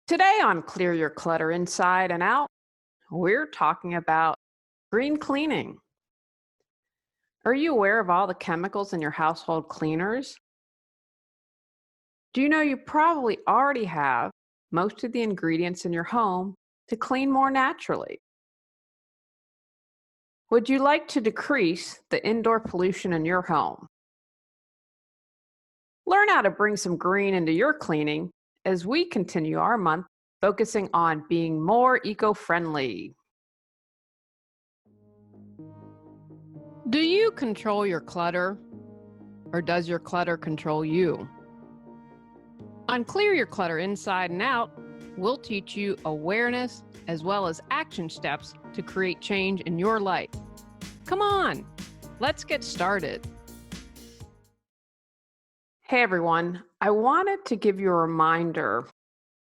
Today on Clear Your Clutter Inside and Out, we're talking about green cleaning. Are you aware of all the chemicals in your household cleaners? Do you know you probably already have most of the ingredients in your home to clean more naturally? Would you like to decrease the indoor pollution in your home? Learn how to bring some green into your cleaning as we continue our month focusing on being more eco-friendly. Do you control your clutter, or does your clutter control you? On Clear Your Clutter Inside and Out, we'll teach you awareness as well as action steps to create change in your life. Come on, let's get started. Hey everyone, I wanted to give you a reminder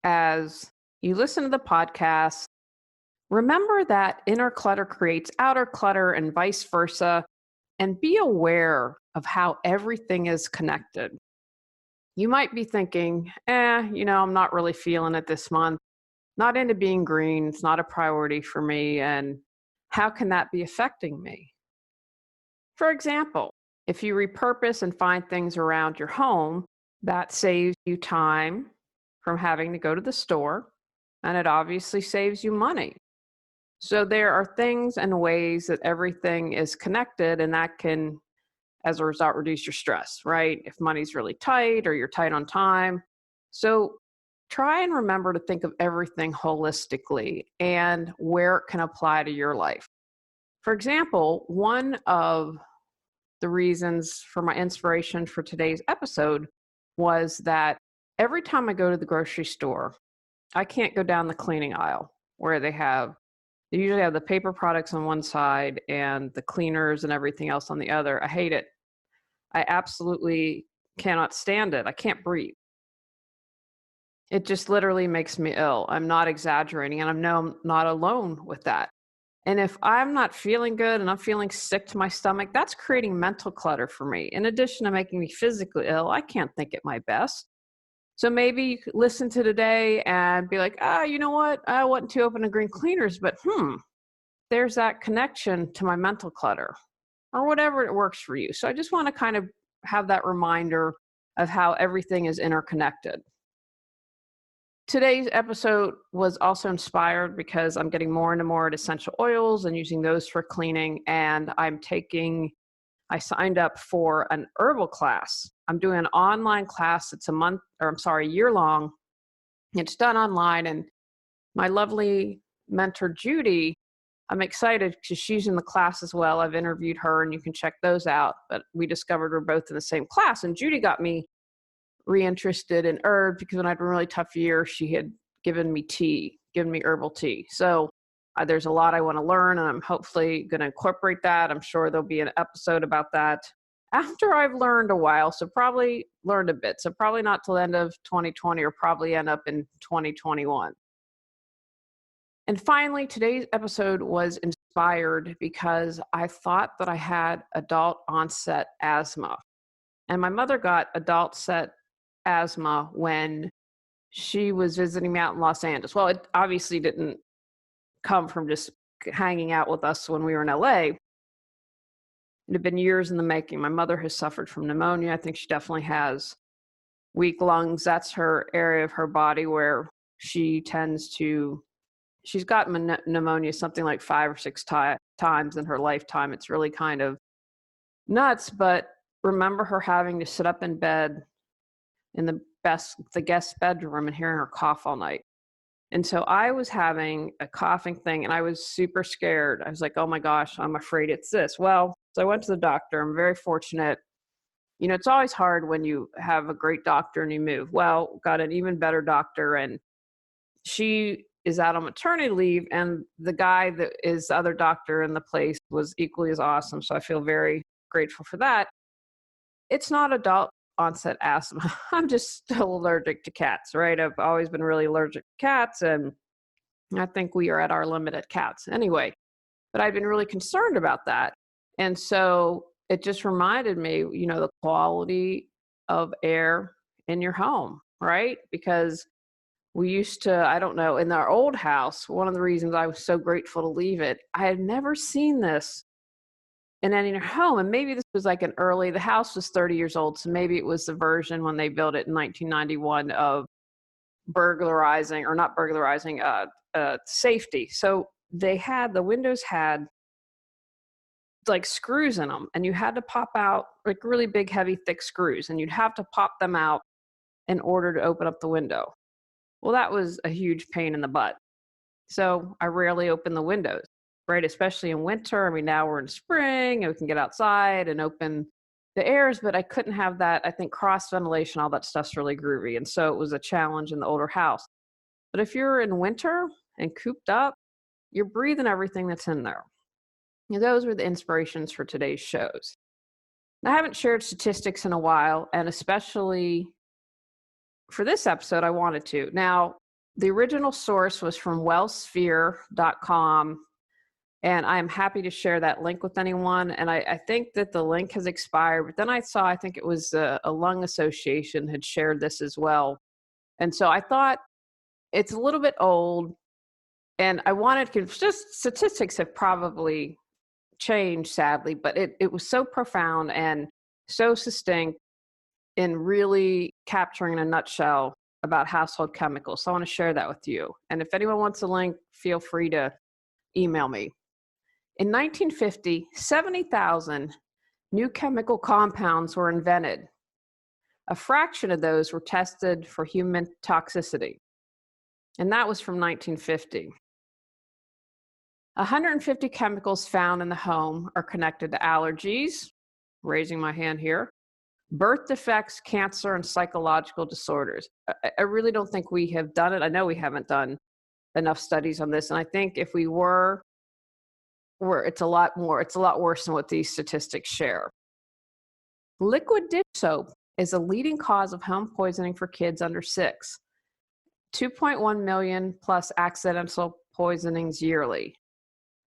as you listen to the podcast. Remember that inner clutter creates outer clutter and vice versa, and be aware of how everything is connected. You might be thinking, I'm not really feeling it this month. Not into being green. It's not a priority for me. And how can that be affecting me? For example, if you repurpose and find things around your home, that saves you time from having to go to the store, and it obviously saves you money. So there are things and ways that everything is connected, and that can, as a result, reduce your stress, right? If money's really tight or you're tight on time. So try and remember to think of everything holistically and where it can apply to your life. For example, one of the reasons for my inspiration for today's episode was that every time I go to the grocery store, I can't go down the cleaning aisle where they usually have the paper products on one side and the cleaners and everything else on the other. I hate it. I absolutely cannot stand it. I can't breathe. It just literally makes me ill. I'm not exaggerating, and I know I'm not alone with that. And if I'm not feeling good and I'm feeling sick to my stomach, that's creating mental clutter for me. In addition to making me physically ill, I can't think at my best. So maybe you could listen to today and be like, you know what? I wasn't too open to green cleaners, but there's that connection to my mental clutter or whatever it works for you. So I just want to kind of have that reminder of how everything is interconnected. Today's episode was also inspired because I'm getting more and more essential oils and using those for cleaning. And I signed up for an herbal class. I'm doing an online class. It's a year long. It's done online. And my lovely mentor, Judy, I'm excited because she's in the class as well. I've interviewed her and you can check those out. But we discovered we're both in the same class. And Judy got me reinterested in herbs because when I had a really tough year, she had given me herbal tea. So there's a lot I want to learn, and I'm hopefully going to incorporate that. I'm sure there'll be an episode about that after I've learned a while. So probably learned a bit. So probably not till the end of 2020 or probably end up in 2021. And finally, today's episode was inspired because I thought that I had adult onset asthma. And my mother got adult onset asthma when she was visiting me out in Los Angeles. Well, it obviously didn't come from just hanging out with us when we were in LA. It had been years in the making. My mother has suffered from pneumonia. I think she definitely has weak lungs. That's her area of her body where she's gotten pneumonia something like 5 or 6 times in her lifetime. It's really kind of nuts, but remember her having to sit up in bed in the guest bedroom and hearing her cough all night. And so I was having a coughing thing and I was super scared. I was like, oh my gosh, I'm afraid it's this. Well, so I went to the doctor. I'm very fortunate. You know, it's always hard when you have a great doctor and you move. Well, got an even better doctor, and she is out on maternity leave, and the guy that is the other doctor in the place was equally as awesome. So I feel very grateful for that. It's not adult onset asthma. I'm just still allergic to cats, right? I've always been really allergic to cats, and I think we are at our limit at cats anyway. But I've been really concerned about that. And so it just reminded me, the quality of air in your home, right? Because We used to, I don't know, in our old house, one of the reasons I was so grateful to leave it, I had never seen this in any home. And maybe this was like the house was 30 years old. So maybe it was the version when they built it in 1991 of burglarizing, or not burglarizing, safety. So the windows had like screws in them, and you had to pop out like really big, heavy, thick screws, and you'd have to pop them out in order to open up the window. Well, that was a huge pain in the butt. So I rarely open the windows, right? Especially in winter. I mean, now we're in spring and we can get outside and open the airs, but I couldn't have that. I think cross ventilation, all that stuff's really groovy. And so it was a challenge in the older house. But if you're in winter and cooped up, you're breathing everything that's in there. Those were the inspirations for today's shows. I haven't shared statistics in a while, and especially for this episode, I wanted to. Now, the original source was from wellsphere.com, and I'm happy to share that link with anyone. And I think that the link has expired, but then I think it was a lung association had shared this as well. And so I thought it's a little bit old, and I wanted to, just statistics have probably changed, sadly, but it was so profound and so succinct in really capturing in a nutshell about household chemicals. So I want to share that with you. And if anyone wants a link, feel free to email me. In 1950, 70,000 new chemical compounds were invented. A fraction of those were tested for human toxicity. And that was from 1950. 150 chemicals found in the home are connected to allergies, raising my hand here, birth defects, cancer, and psychological disorders. I really don't think we have done it. I know we haven't done enough studies on this. And I think if we were, it's a lot worse than what these statistics share. Liquid dish soap is a leading cause of home poisoning for kids under 6. 2.1 million plus accidental poisonings yearly.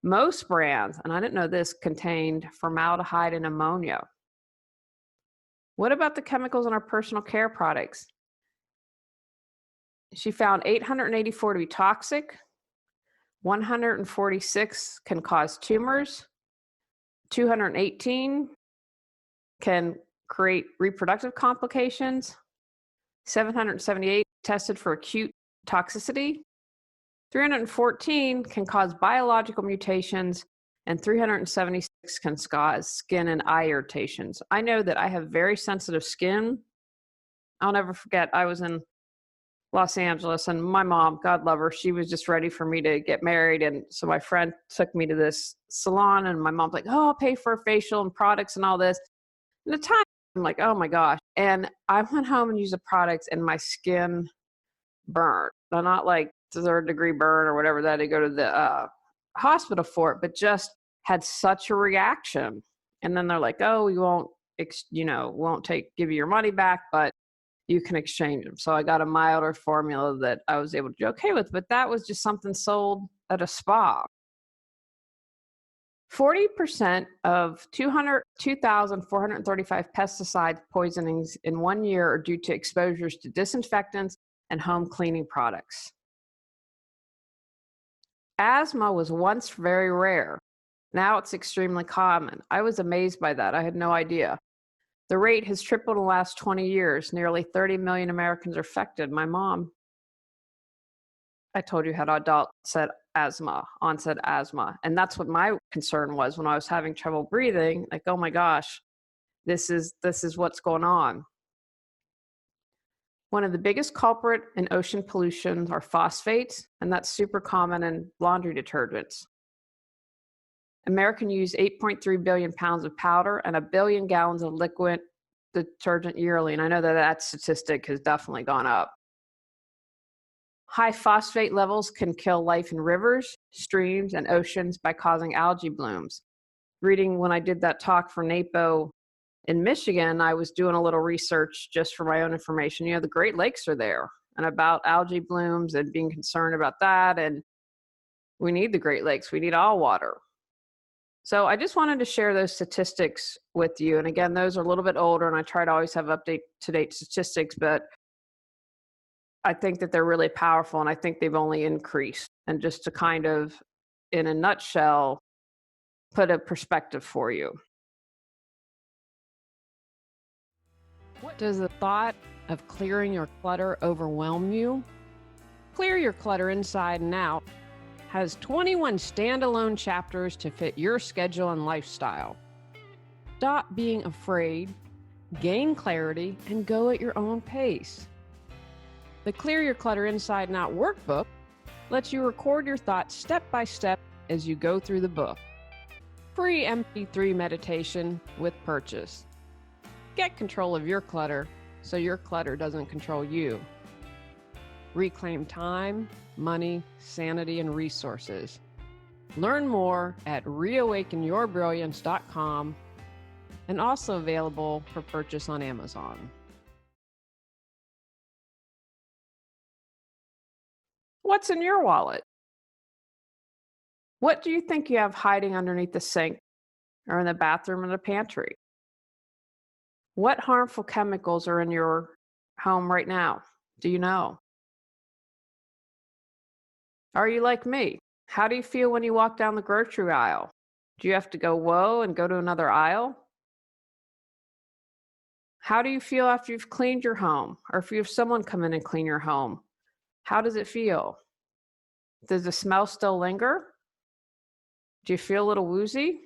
Most brands, and I didn't know this, contained formaldehyde and ammonia. What about the chemicals in our personal care products? She found 884 to be toxic, 146 can cause tumors, 218 can create reproductive complications, 778 tested for acute toxicity, 314 can cause biological mutations, and 376 can cause skin and eye irritations. I know that I have very sensitive skin. I'll never forget, I was in Los Angeles, and my mom, God love her, she was just ready for me to get married. And so my friend took me to this salon, and my mom's like, oh, I'll pay for a facial and products and all this. And at the time, I'm like, oh my gosh. And I went home and used the products, and my skin burned. Not like third-degree burn or whatever that they go to the hospital for it, but just had such a reaction. And then they're like, oh, we won't, give you your money back, but you can exchange them. So I got a milder formula that I was able to be okay with, but that was just something sold at a spa. 40% of 2,435 pesticide poisonings in 1 year are due to exposures to disinfectants and home cleaning products. Asthma was once very rare. Now it's extremely common. I was amazed by that. I had no idea. The rate has tripled in the last 20 years. Nearly 30 million Americans are affected. My mom, I told you, had onset asthma. And that's what my concern was when I was having trouble breathing. Like, oh my gosh, this is what's going on. One of the biggest culprit in ocean pollution are phosphates, and that's super common in laundry detergents. Americans use 8.3 billion pounds of powder and 1 billion gallons of liquid detergent yearly. And I know that statistic has definitely gone up. High phosphate levels can kill life in rivers, streams, and oceans by causing algae blooms. When I did that talk for NAPO in Michigan, I was doing a little research just for my own information. The Great Lakes are there, and about algae blooms and being concerned about that. And we need the Great Lakes. We need all water. So I just wanted to share those statistics with you. And again, those are a little bit older, and I try to always have to-date statistics, but I think that they're really powerful, and I think they've only increased. And just to kind of, in a nutshell, put a perspective for you. Does the thought of clearing your clutter overwhelm you? Clear Your Clutter Inside and Out has 21 standalone chapters to fit your schedule and lifestyle. Stop being afraid, gain clarity, and go at your own pace. The Clear Your Clutter Inside and Out workbook lets you record your thoughts step by step as you go through the book. Free MP3 meditation with purchase. Get control of your clutter so your clutter doesn't control you. Reclaim time, money, sanity, and resources. Learn more at reawakenyourbrilliance.com and also available for purchase on Amazon. What's in your wallet? What do you think you have hiding underneath the sink or in the bathroom or the pantry? What harmful chemicals are in your home right now? Do you know? Are you like me? How do you feel when you walk down the grocery aisle? Do you have to go, whoa, and go to another aisle? How do you feel after you've cleaned your home? Or if you have someone come in and clean your home? How does it feel? Does the smell still linger? Do you feel a little woozy?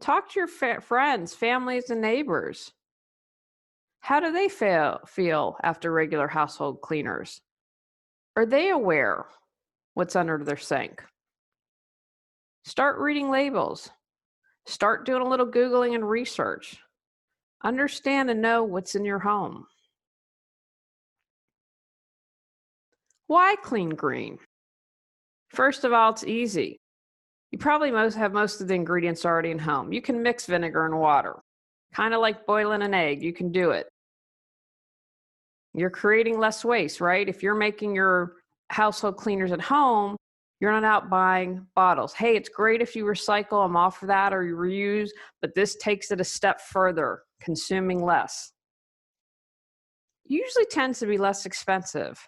Talk to your friends, families, and neighbors. How do they feel after regular household cleaners? Are they aware what's under their sink? Start reading labels. Start doing a little Googling and research. Understand and know what's in your home. Why clean green? First of all, it's easy. You probably have most of the ingredients already in home. You can mix vinegar and water. Kind of like boiling an egg, you can do it. You're creating less waste, right? If you're making your household cleaners at home, you're not out buying bottles. Hey, it's great if you recycle, I'm all for that, or you reuse, but this takes it a step further, consuming less. Usually tends to be less expensive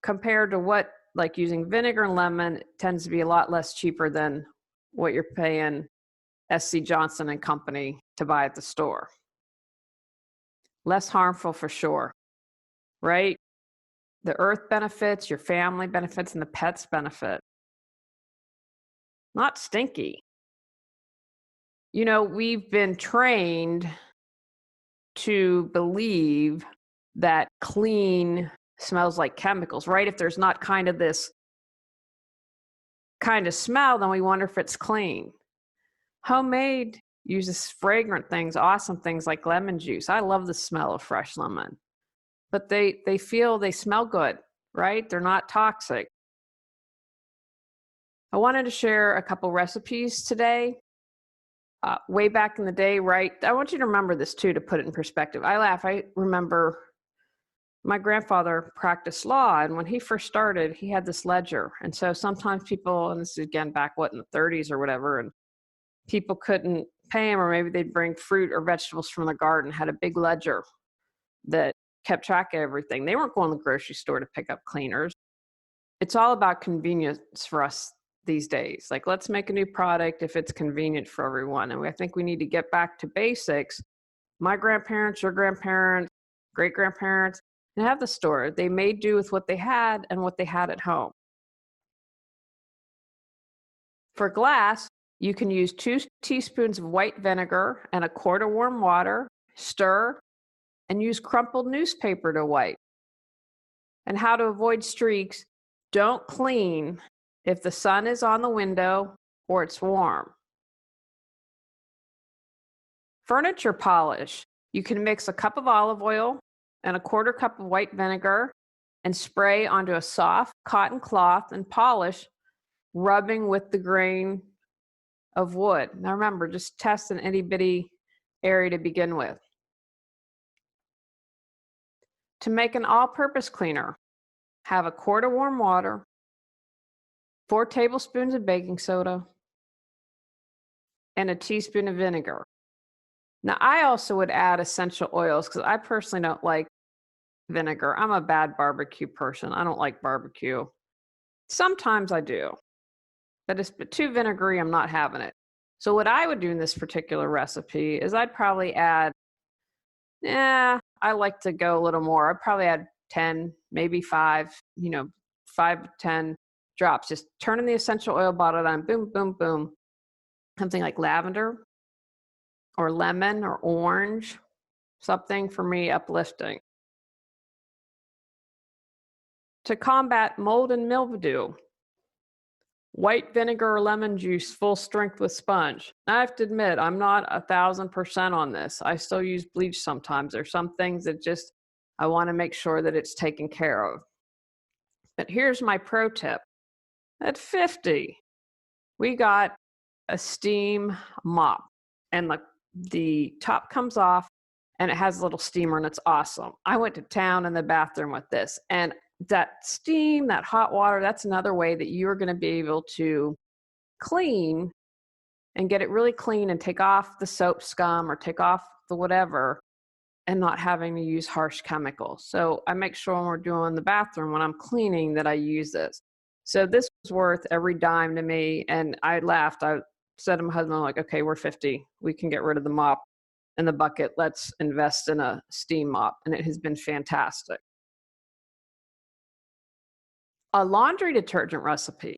compared to what, like using vinegar and lemon, it tends to be a lot less cheaper than what you're paying SC Johnson and Company to buy at the store. Less harmful for sure, right? The earth benefits, your family benefits, and the pets benefit. Not stinky. You know, we've been trained to believe that clean smells like chemicals, right? If there's not kind of this kind of smell, then we wonder if it's clean. Homemade uses fragrant things, awesome things like lemon juice. I love the smell of fresh lemon. But they smell good, right? They're not toxic. I wanted to share a couple recipes today. Way back in the day, right? I want you to remember this too, to put it in perspective. I laugh. I remember my grandfather practiced law, and when he first started, he had this ledger. And so sometimes people, and this is again back in the 30s or whatever, and people couldn't pay him, or maybe they'd bring fruit or vegetables from the garden, had a big ledger that kept track of everything. They weren't going to the grocery store to pick up cleaners. It's all about convenience for us these days. Like, let's make a new product if it's convenient for everyone. And I think we need to get back to basics. My grandparents, your grandparents, great-grandparents, they have the store. They made do with what they had and what they had at home. For glass, you can use 2 teaspoons of white vinegar and a quart of warm water, stir, and use crumpled newspaper to wipe. And how to avoid streaks: don't clean if the sun is on the window or it's warm. Furniture polish. You can mix a cup of olive oil and a quarter cup of white vinegar and spray onto a soft cotton cloth and polish, rubbing with the grain of wood. Now remember, just test an itty bitty area to begin with. To make an all-purpose cleaner, have a quart of warm water, 4 tablespoons of baking soda, and a teaspoon of vinegar. Now, I also would add essential oils because I personally don't like vinegar. I'm a bad barbecue person. I don't like barbecue. Sometimes I do, but it's too vinegary. I'm not having it. So what I would do in this particular recipe is I'd probably add, I like to go a little more. I'd probably add 10, maybe 5, 5 to 10 drops. Just turning the essential oil bottle on, boom, boom, boom. Something like lavender or lemon or orange, something for me uplifting. To combat mold and mildew, white vinegar or lemon juice, full strength with sponge. I have to admit, I'm not 1,000% on this. I still use bleach sometimes. There's some things that just, I want to make sure that it's taken care of. But here's my pro tip. At 50, we got a steam mop, and the top comes off and it has a little steamer, and it's awesome. I went to town in the bathroom with this, and that steam, that hot water, that's another way that you're going to be able to clean and get it really clean and take off the soap scum or take off the whatever, and not having to use harsh chemicals. So I make sure when we're doing the bathroom, when I'm cleaning, that I use this. So this was worth every dime to me. And I laughed. I said to my husband, like, okay, we're 50. We can get rid of the mop and the bucket. Let's invest in a steam mop. And it has been fantastic. A laundry detergent recipe.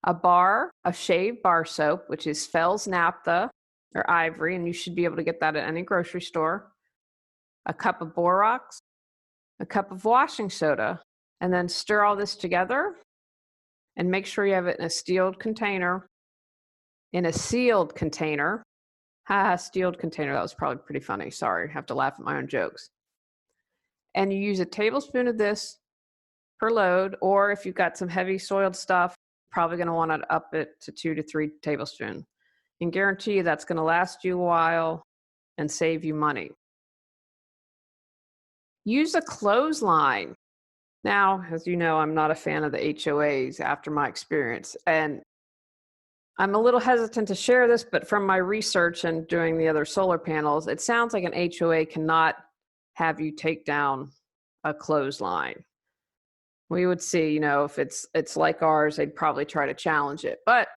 A bar of shaved bar soap, which is Fell's Naphtha or Ivory, and you should be able to get that at any grocery store. A cup of borax, a cup of washing soda, and then stir all this together and make sure you have it in a sealed container. In a sealed container. Sealed container. That was probably pretty funny. Sorry, I have to laugh at my own jokes. And you use a tablespoon of this per load, or if you've got some heavy soiled stuff, probably going to want to up it to 2 to 3 tablespoons. And guarantee you that's going to last you a while and save you money. Use a clothesline. Now, as you know, I'm not a fan of the HOAs after my experience. And I'm a little hesitant to share this, but from my research and doing the other solar panels, it sounds like an HOA cannot have you take down a clothesline. We would see, if it's like ours, they'd probably try to challenge it. But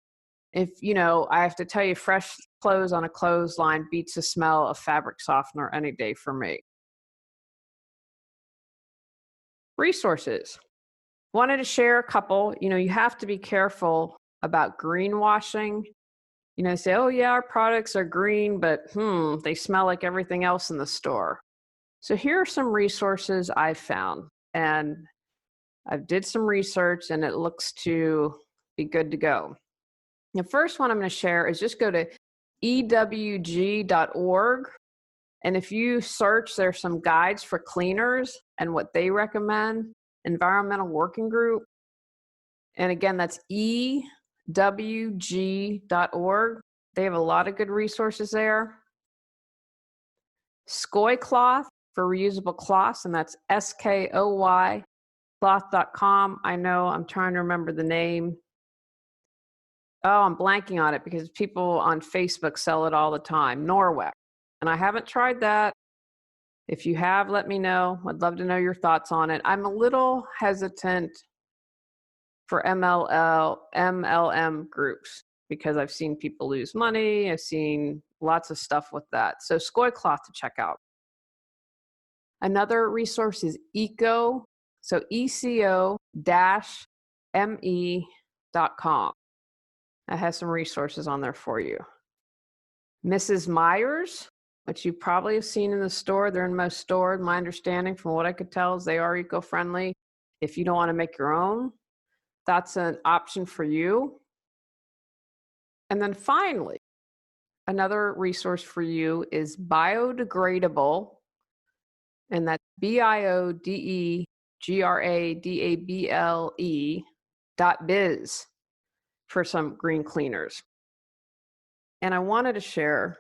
if, I have to tell you, fresh clothes on a clothesline beats the smell of fabric softener any day for me. Resources. Wanted to share a couple. You have to be careful about greenwashing. They say, oh yeah, our products are green, but they smell like everything else in the store. So here are some resources I've found, and I've did some research and it looks to be good to go. The first one I'm going to share is just go to ewg.org. And if you search, there's some guides for cleaners and what they recommend. Environmental Working Group. And again, that's ewg.org. They have a lot of good resources there. Skoy Cloth for reusable cloths, and that's SKOY cloth.com. I know, I'm trying to remember the name. Oh, I'm blanking on it because people on Facebook sell it all the time. Norway. And I haven't tried that. If you have, let me know. I'd love to know your thoughts on it. I'm a little hesitant for MLM groups because I've seen people lose money. I've seen lots of stuff with that. So Skoy Cloth to check out. Another resource is ECO, so ECO-ME.com. That has some resources on there for you. Mrs. Myers, which you probably have seen in the store. They're in most stores. My understanding from what I could tell is they are eco-friendly. If you don't want to make your own, that's an option for you. And then finally, another resource for you is biodegradable, and that's biodegradable.biz for some green cleaners. And I wanted to share,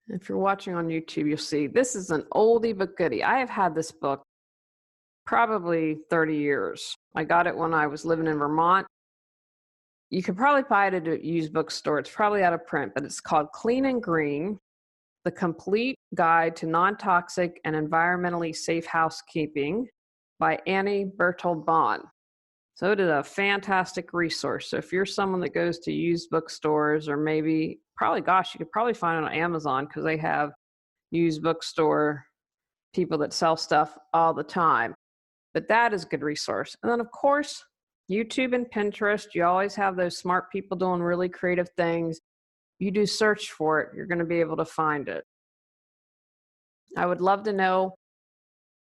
if you're watching on YouTube, you'll see this is an oldie but goodie. I have had this book probably 30 years. I got it when I was living in Vermont. You could probably buy it at a used bookstore. It's probably out of print, but it's called Clean and Green. The Complete Guide to Non-Toxic and Environmentally Safe Housekeeping by Annie Bertold-Bahn. So it is a fantastic resource. So if you're someone that goes to used bookstores, or maybe, you could probably find it on Amazon because they have used bookstore people that sell stuff all the time. But that is a good resource. And then, of course, YouTube and Pinterest, you always have those smart people doing really creative things. You do search for it, you're going to be able to find it. I would love to know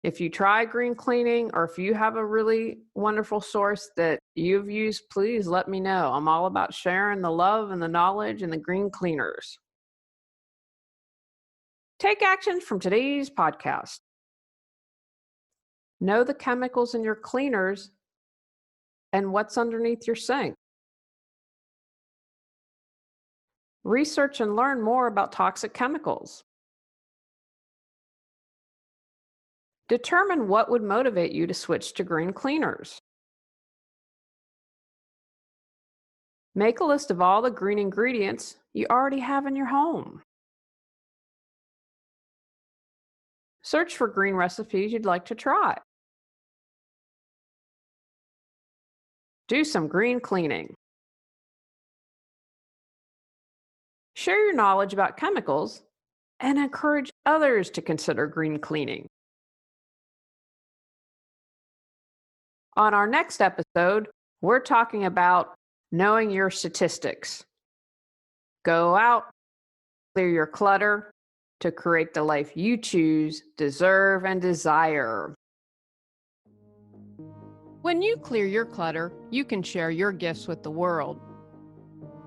if you try green cleaning, or if you have a really wonderful source that you've used, please let me know. I'm all about sharing the love and the knowledge and the green cleaners. Take action from today's podcast. Know the chemicals in your cleaners and what's underneath your sink. Research and learn more about toxic chemicals. Determine what would motivate you to switch to green cleaners. Make a list of all the green ingredients you already have in your home. Search for green recipes you'd like to try. Do some green cleaning. Share your knowledge about chemicals and encourage others to consider green cleaning. On our next episode, we're talking about knowing your statistics. Go out, clear your clutter to create the life you choose, deserve, and desire. When you clear your clutter, you can share your gifts with the world.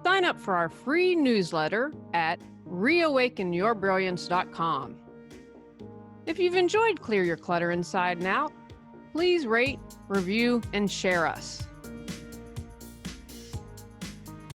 Sign up for our free newsletter at reawakenyourbrilliance.com. If you've enjoyed Clear Your Clutter Inside and Out, please rate, review, and share us.